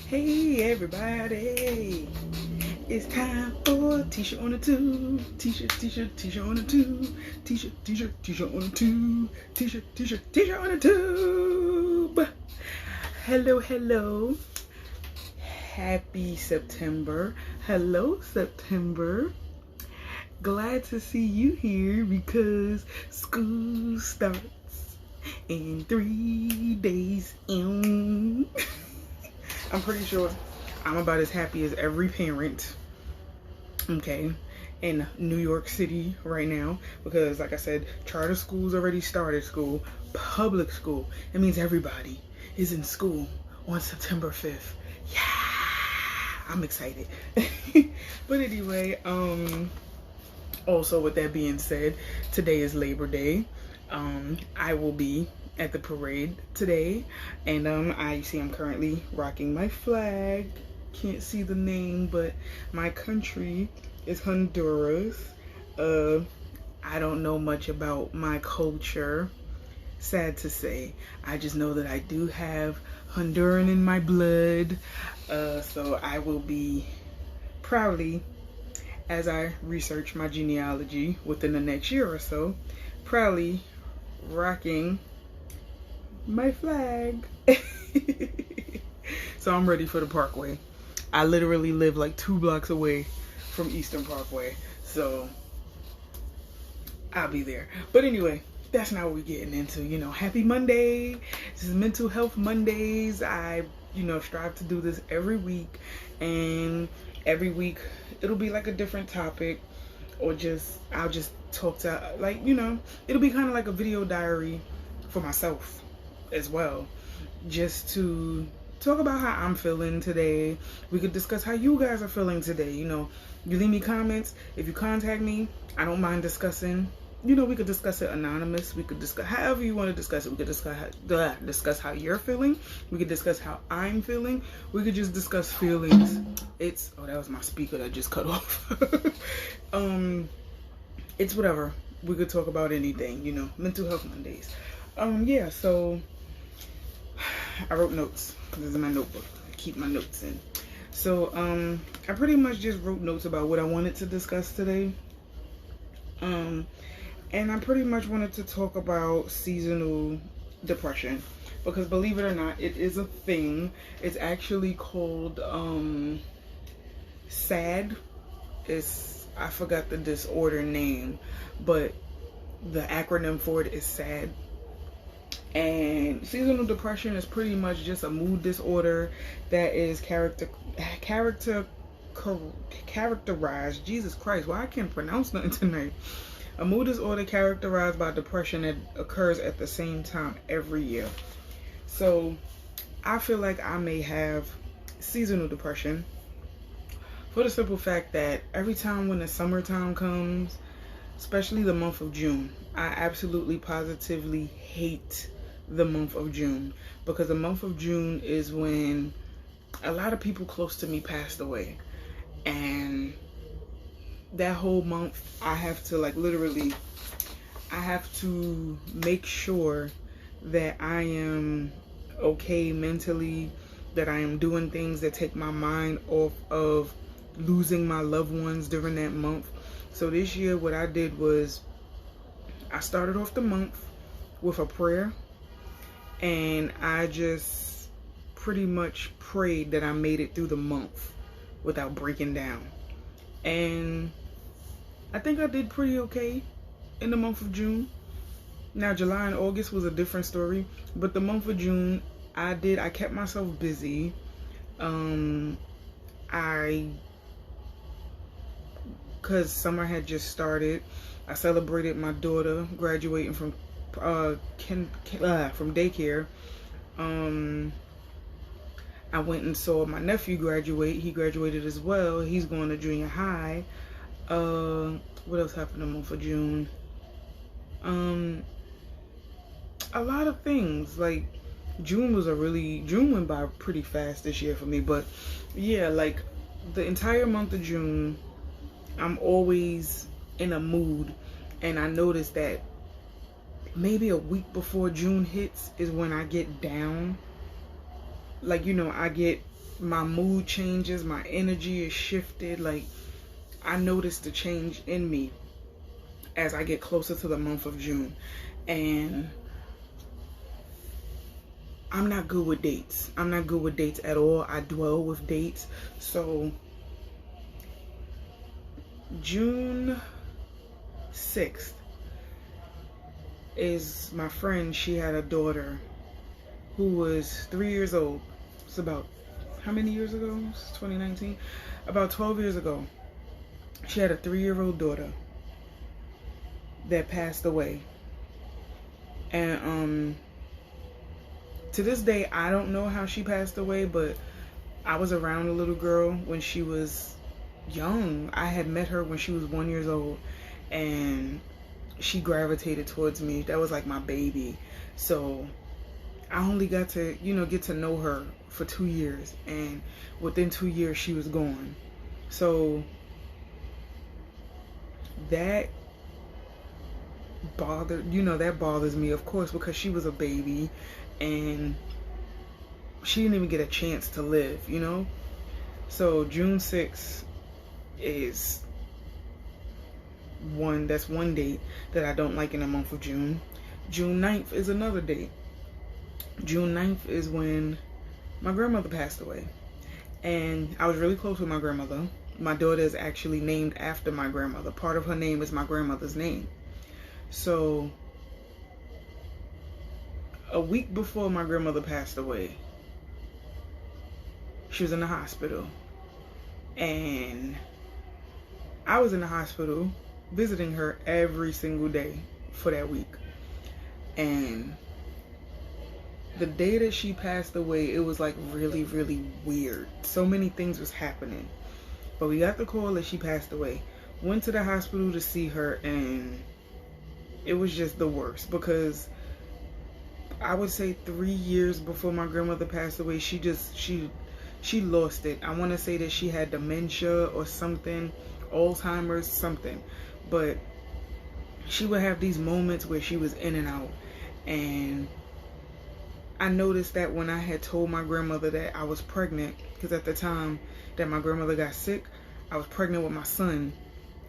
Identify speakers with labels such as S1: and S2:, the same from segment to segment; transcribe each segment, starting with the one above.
S1: Hey everybody, it's time for Teesha on the tube. Teesha on the tube. Teesha on the tube. Teesha on the tube. Hello. Happy September. Hello September. Glad to see you here because school starts in 3 days. I'm pretty sure I'm about as happy as every parent, okay, in New York City right now, because like I said, charter schools already started school. Public school, it means everybody is in school on September 5th. Yeah, I'm excited. But anyway, also with that being said, today is Labor Day. I will be at the parade today, and I'm currently rocking my flag. Can't see the name, but my country is Honduras. I don't know much about my culture, sad to say. I just know that I do have Honduran in my blood, so I will be proudly, as I research my genealogy within the next year or so, proudly rocking my flag. So I'm ready for the Parkway. I literally live like 2 blocks away from Eastern Parkway, so I'll be there. But anyway, that's not what we're getting into. Happy Monday. This is Mental Health Mondays. I strive to do this every week, and every week it'll be like a different topic, or I'll just talk to, it'll be kind of like a video diary for myself as well, just to talk about how I'm feeling today. We could discuss how you guys are feeling today. You leave me comments. If you contact me, I don't mind discussing. We could discuss it anonymous. We could discuss however you want to discuss it. We could discuss how you're feeling. We could discuss how I'm feeling. We could just discuss feelings. That was my speaker that just cut off. It's whatever. We could talk about anything, Mental Health Mondays. Yeah, so I wrote notes. This is my notebook. I keep my notes in. So, I pretty much just wrote notes about what I wanted to discuss today. And I pretty much wanted to talk about seasonal depression, because believe it or not, it is a thing. It's actually called SAD. I forgot the disorder name, but the acronym for it is SAD. And seasonal depression is pretty much just a mood disorder that is characterized, Jesus Christ, why I can't pronounce nothing tonight. A mood disorder characterized by depression that occurs at the same time every year. So I feel like I may have seasonal depression for the simple fact that every time when the summertime comes, especially the month of June, I absolutely positively hate the month of June, because the month of June is when a lot of people close to me passed away, and that whole month I have to I have to make sure that I am okay mentally, that I am doing things that take my mind off of losing my loved ones during that month. So this year what I did was I started off the month with a prayer, and I just pretty much prayed that I made it through the month without breaking down. And I think I did pretty okay in the month of June. Now July and August was a different story, but the month of June I kept myself busy. Because summer had just started, I celebrated my daughter graduating from daycare. I went and saw my nephew graduate. He graduated as well. He's going to junior high. What else happened in the month of June? A lot of things. Like June went by pretty fast this year for me. But yeah, like the entire month of June, I'm always in a mood, and I noticed that maybe a week before June hits is when I get down. Like, I get my mood changes, my energy is shifted. Like, I noticed the change in me as I get closer to the month of June. And I'm not good with dates. I'm not good with dates at all. I dwell with dates. So June 6th is my friend. She had a daughter who was 3 years old. It's about, how many years ago? It's 2019. About 12 years ago. She had a 3-year-old daughter that passed away. And to this day, I don't know how she passed away, but I was around a little girl when she was young. I had met her when she was 1 year old, and she gravitated towards me. That was like my baby. So I only got to, get to know her for 2 years, and within 2 years she was gone. So that bothers me, of course, because she was a baby and she didn't even get a chance to live, So June 6th is that's one date that I don't like in the month of June. June 9th is another date. June 9th is when my grandmother passed away. And I was really close with my grandmother. My daughter is actually named after my grandmother. Part of her name is my grandmother's name. So a week before my grandmother passed away, she was in the hospital. And I was in the hospital visiting her every single day for that week. And the day that she passed away, it was like really, really weird. So many things was happening. But we got the call that she passed away. Went to the hospital to see her, and it was just the worst, because I would say 3 years before my grandmother passed away, she lost it. I want to say that she had dementia or something, Alzheimer's, something. But she would have these moments where she was in and out. And I noticed that when I had told my grandmother that I was pregnant, because at the time that my grandmother got sick, I was pregnant with my son.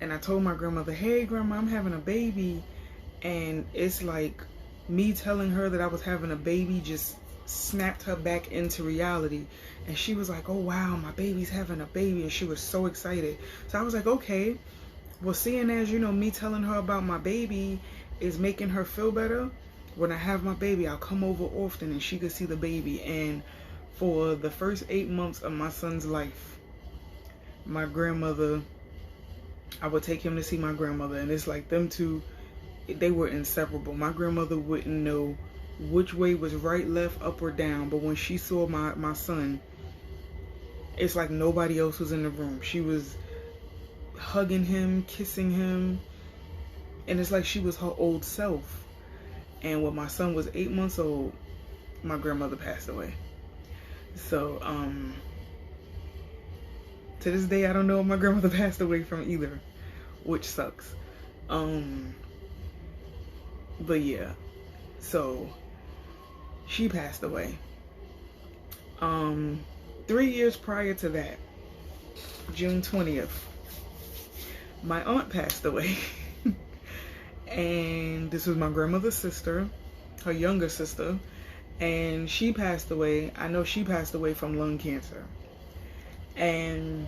S1: And I told my grandmother, hey grandma, I'm having a baby. And it's like me telling her that I was having a baby just snapped her back into reality. And she was like, oh wow, my baby's having a baby. And she was so excited. So I was like, okay, well, seeing as, me telling her about my baby is making her feel better, when I have my baby, I'll come over often and she could see the baby. And for the first 8 months of my son's life, my grandmother, I would take him to see my grandmother. And it's like them two, they were inseparable. My grandmother wouldn't know which way was right, left, up, or down. But when she saw my son, it's like nobody else was in the room. She was hugging him, kissing him. And it's like she was her old self. And when my son was 8 months old, my grandmother passed away. So, to this day, I don't know what my grandmother passed away from either, which sucks. But yeah, so she passed away. 3 years prior to that, June 20th, my aunt passed away. And this was my grandmother's sister, her younger sister, and she passed away. I know she passed away from lung cancer. And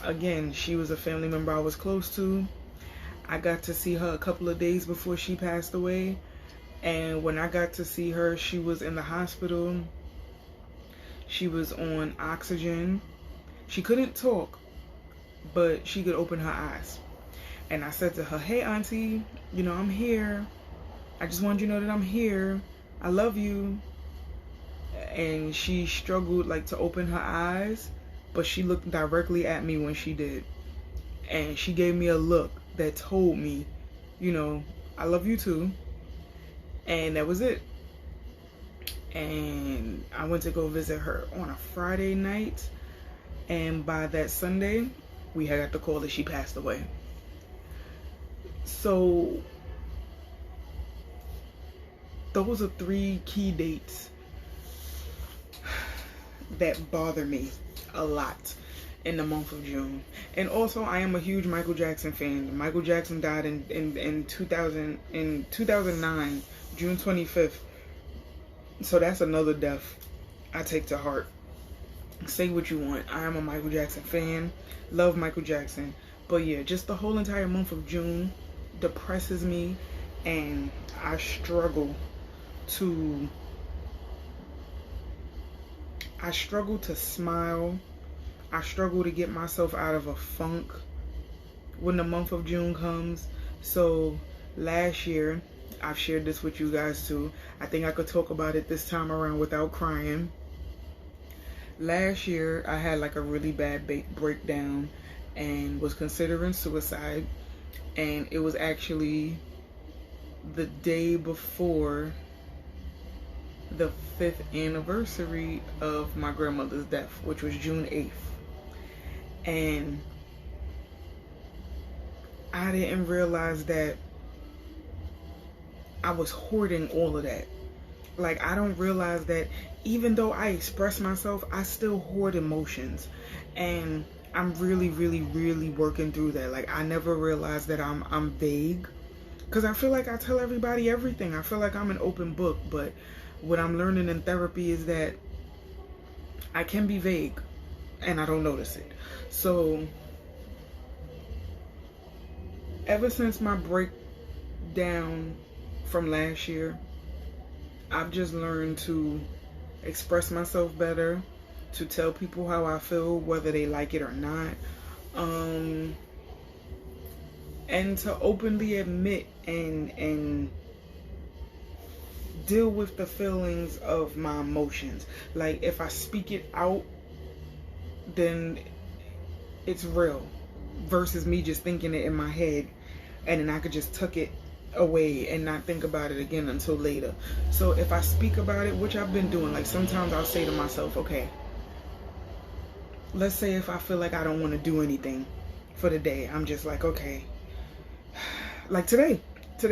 S1: again, she was a family member I was close to. I got to see her a couple of days before she passed away. And when I got to see her, she was in the hospital. She was on oxygen. She couldn't talk, but she could open her eyes. And I said to her, hey auntie, I'm here. I just wanted you to know that I'm here. I love you. And she struggled to open her eyes, but she looked directly at me when she did. And she gave me a look that told me, I love you too. And that was it. And I went to go visit her on a Friday night. And by that Sunday, we had got the call that she passed away. So those are 3 key dates that bother me a lot in the month of June. And also, I am a huge Michael Jackson fan. Michael Jackson died in 2009, June 25th. So that's another death I take to heart. Say what you want. I am a Michael Jackson fan. Love Michael Jackson. But yeah, just the whole entire month of June depresses me, and I struggle to smile. I struggle to get myself out of a funk when the month of June comes. So last year, I've shared this with you guys too. I think I could talk about it this time around without crying. Last year, I had like a really bad breakdown and was considering suicide. And it was actually the day before the 5th anniversary of my grandmother's death, which was June 8th. And I didn't realize that I was hoarding all of that. Like, I don't realize that even though I express myself, I still hoard emotions. And I'm really, really, really working through that. Like, I never realized that I'm vague. Because I feel like I tell everybody everything. I feel like I'm an open book. But what I'm learning in therapy is that I can be vague and I don't notice it. So ever since my breakdown from last year, I've just learned to express myself better, to tell people how I feel, whether they like it or not, and to openly admit and deal with the feelings of my emotions. Like, if I speak it out, then it's real, versus me just thinking it in my head and then I could just tuck it away and not think about it again until later. So if I speak about it, which I've been doing, like sometimes I'll say to myself, okay, let's say if I feel like I don't want to do anything for the day, I'm just like, okay, like today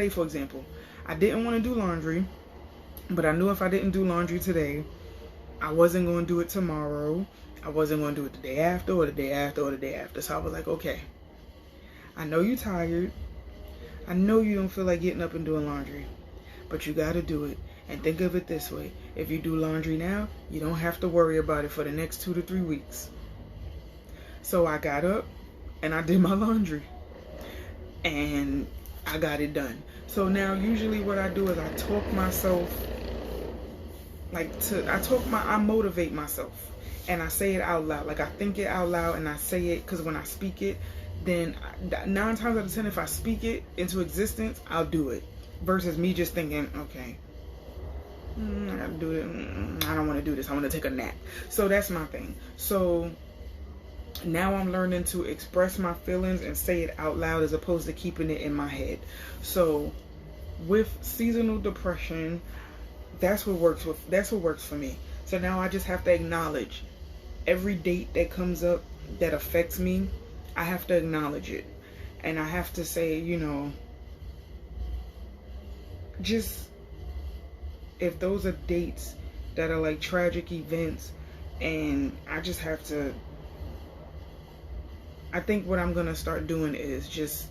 S1: for example, I didn't want to do laundry, but I knew if I didn't do laundry today, I wasn't going to do it tomorrow, I wasn't going to do it the day after, or the day after, or the day after. So I was like, okay, I know you're tired, I know you don't feel like getting up and doing laundry, but you got to do it. And think of it this way: if you do laundry now, you don't have to worry about it for the next 2 to 3 weeks. So I got up and I did my laundry and I got it done. So now usually what I do is I talk myself, I motivate myself and I say it out loud. Like, I think it out loud and I say it, because when I speak it, then 9 times out of 10, if I speak it into existence, I'll do it. Versus me just thinking, okay, I gotta do it. I don't want to do this. I want to take a nap. So that's my thing. So now I'm learning to express my feelings and say it out loud as opposed to keeping it in my head. So with seasonal depression, that's what works for me. So now I just have to acknowledge every date that comes up that affects me. I have to acknowledge it, and I have to say, you know, just if those are dates that are like tragic events, and I just have to, I think what I'm gonna start doing is just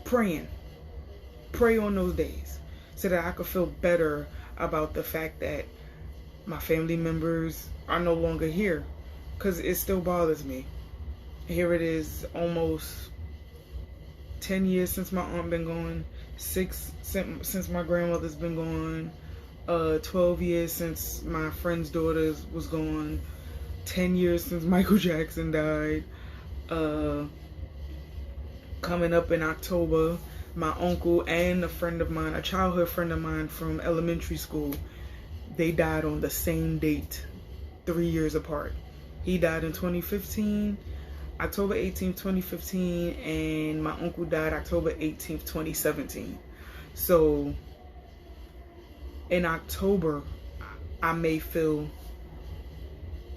S1: pray on those days, so that I could feel better about the fact that my family members are no longer here, because it still bothers me. Here it is, almost 10 years since my aunt been gone, 6 since my grandmother's been gone, 12 years since my friend's daughter was gone, 10 years since Michael Jackson died. Coming up in October, my uncle and a friend of mine, a childhood friend of mine from elementary school, they died on the same date, 3 years apart. He died in 2015, October 18th, 2015, and my uncle died October 18th, 2017. So in October, I may feel,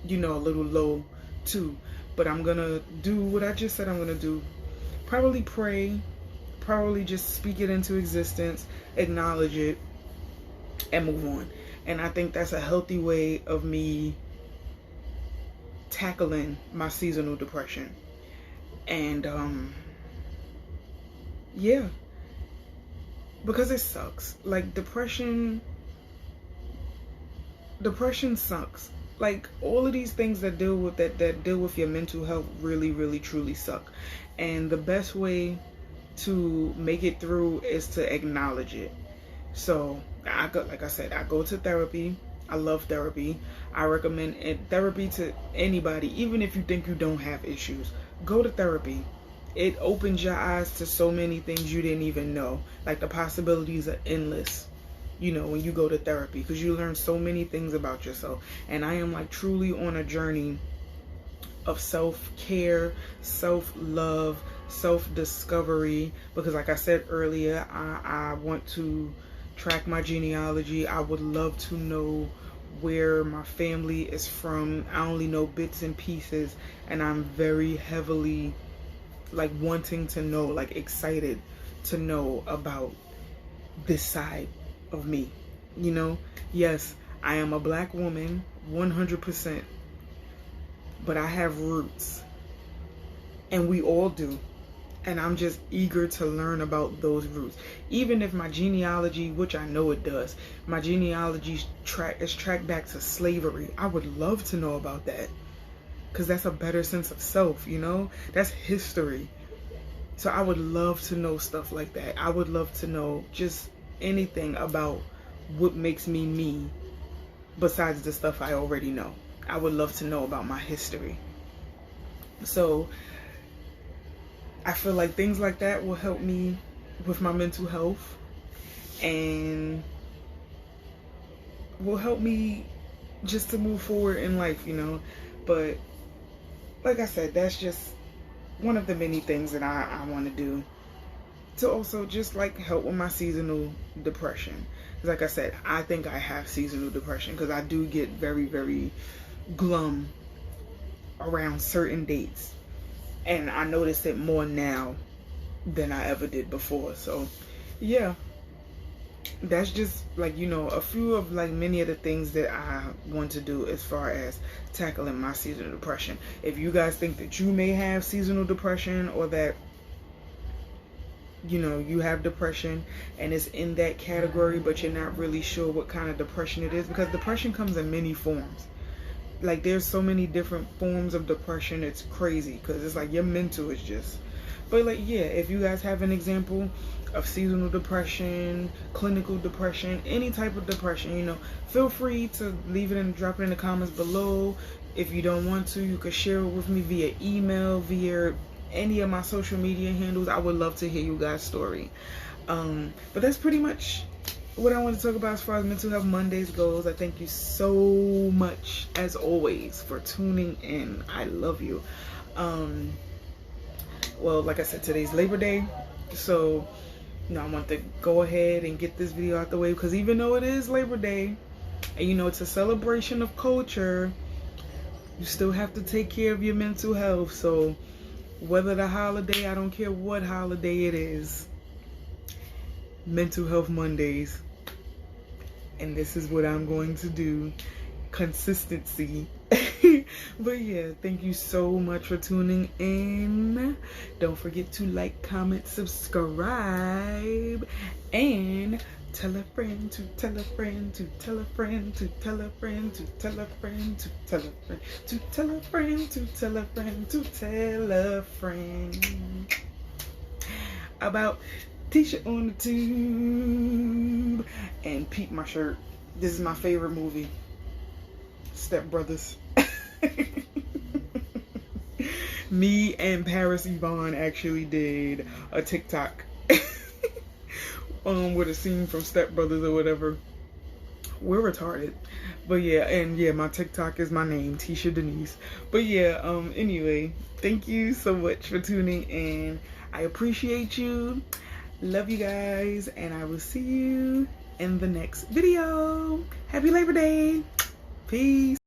S1: you know, a little low too, but I'm gonna do what I just said I'm gonna do. Probably pray, probably just speak it into existence, acknowledge it, and move on. And I think that's a healthy way of me tackling my seasonal depression. And yeah, because it sucks. Like, depression sucks. Like, all of these things that deal with your mental health really truly suck. And the best way to make it through is to acknowledge it. So like I said, I go to therapy. I love therapy. I recommend therapy to anybody, even if you think you don't have issues. Go to therapy. It opens your eyes to so many things you didn't even know. Like, the possibilities are endless, you know, when you go to therapy, because you learn so many things about yourself. And I am, like, truly on a journey of self-care, self-love, self-discovery, because like I said earlier, I want to track my genealogy. I would love to know where my family is from. I only know bits and pieces, and I'm very heavily, like, wanting to know, like, excited to know about this side of me, you know. Yes, I am a black woman, 100%, but I have roots, and we all do. And I'm just eager to learn about those roots. Even if my genealogy, which I know it does, my genealogy is tracked back to slavery, I would love to know about that. Because that's a better sense of self, you know? That's history. So I would love to know stuff like that. I would love to know just anything about what makes me me, besides the stuff I already know. I would love to know about my history. So I feel like things like that will help me with my mental health, and will help me just to move forward in life, you know. But like I said, that's just one of the many things that I want to do to also just, like, help with my seasonal depression. Like I said, I think I have seasonal depression because I do get very glum around certain dates. And I notice it more now than I ever did before. So, yeah. That's just, like, you know, a few of, like, many of the things that I want to do as far as tackling my seasonal depression. If you guys think that you may have seasonal depression, or that, you know, you have depression and it's in that category, but you're not really sure what kind of depression it is, because depression comes in many forms. Like, there's so many different forms of depression. It's crazy, because it's like your mental is just, but, like, yeah, if you guys have an example of seasonal depression, clinical depression, any type of depression, you know, feel free to leave it and drop it in the comments below. If you don't want to, you could share it with me via email, via any of my social media handles. I would love to hear you guys' story. But that's pretty much what I want to talk about as far as Mental Health Mondays goes. I thank you so much, as always, for tuning in. I love you. Well, like I said, today's Labor Day, so, you know, I want to go ahead and get this video out the way, because even though it is Labor Day, and, you know, it's a celebration of culture, you still have to take care of your mental health. So whether the holiday, I don't care what holiday it is, Mental Health Mondays. And this is what I'm going to do. Consistency. But yeah, thank you so much for tuning in. Don't forget to like, comment, subscribe, and tell a friend to tell a friend to tell a friend to tell a friend to tell a friend to tell a friend to tell a friend to tell a friend to tell a friend about Teesha on the Tube. And peep my shirt. This is my favorite movie, Step Brothers. Me and Paris Yvonne actually did a TikTok with a scene from Step Brothers or whatever. We're retarded. But yeah, and yeah, my TikTok is my name, Teesha Denise. But yeah, anyway, thank you so much for tuning in. I appreciate you. Love you guys, and I will see you in the next video. Happy Labor Day. Peace.